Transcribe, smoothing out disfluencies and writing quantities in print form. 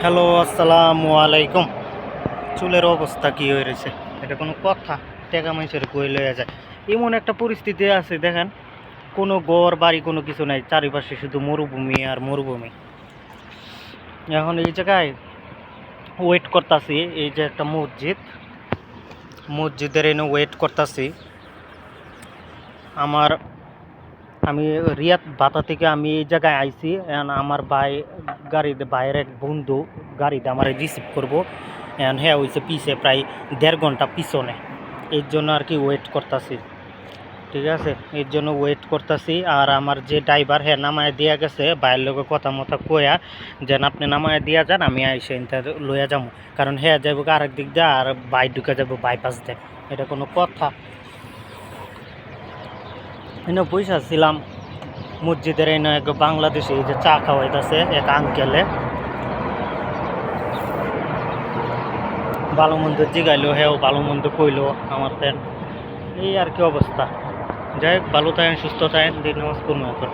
Hello, আসসালামু আলাইকুম। চুলের অবস্থা কি হয়ে রয়েছে? এটা কোনো কথা? টাকা মানুষের কই লইয়া যায়, এমন একটা পরিস্থিতি আছে। দেখেন, কোনো ঘর বাড়ি কোনো কিছু নাই, চারিপাশে শুধু মরুভূমি আর মরুভূমি। এখন এই জায়গায় ওয়েট করতেছি, এই যে একটা মসজিদের এনে ওয়েট করতেছি। আমি রিয়াদ বাতা থেকে আমি এই জায়গায় আইছি। আমার গাড়িতে বাইরের এক বন্ধু গাড়িতে আমার রিসিভ করবো। হ্যাঁ হয়েছে পিছে প্রায় 1.5 ঘন্টা পিছনে। এর জন্য আর কি ওয়েট করতেছি। ঠিক আছে, এর জন্য ওয়েট করতেছি। আর আমার যে ড্রাইভার হ্যাঁ নামায় দিয়া গেছে, বাইরের লোকে কথা মতো কয়া যেন আপনি নামায় দিয়া যান, আমি আইসে লইয়া যাবো। কারণ হ্যাঁ যাবো আরেক দিক দিয়ে, আর ঢুকে যাবো বাইপাস দিয়ে। এটা কোনো কথা? এনে পয়সা ছিলাম মসজিদের এনে এক বাংলাদেশে, এই যে চা খাওয়াইতেছে এক আঙ্কেলে। ভালো মন্দ জিগাইলো, হ্যাঁ ভালো মন্দ কইলো আমার তেন। এই আর কি অবস্থা। যাই হোক, ভালো থাকেন, সুস্থ থাকেন, দিন নামাজ পড়ুন এখন।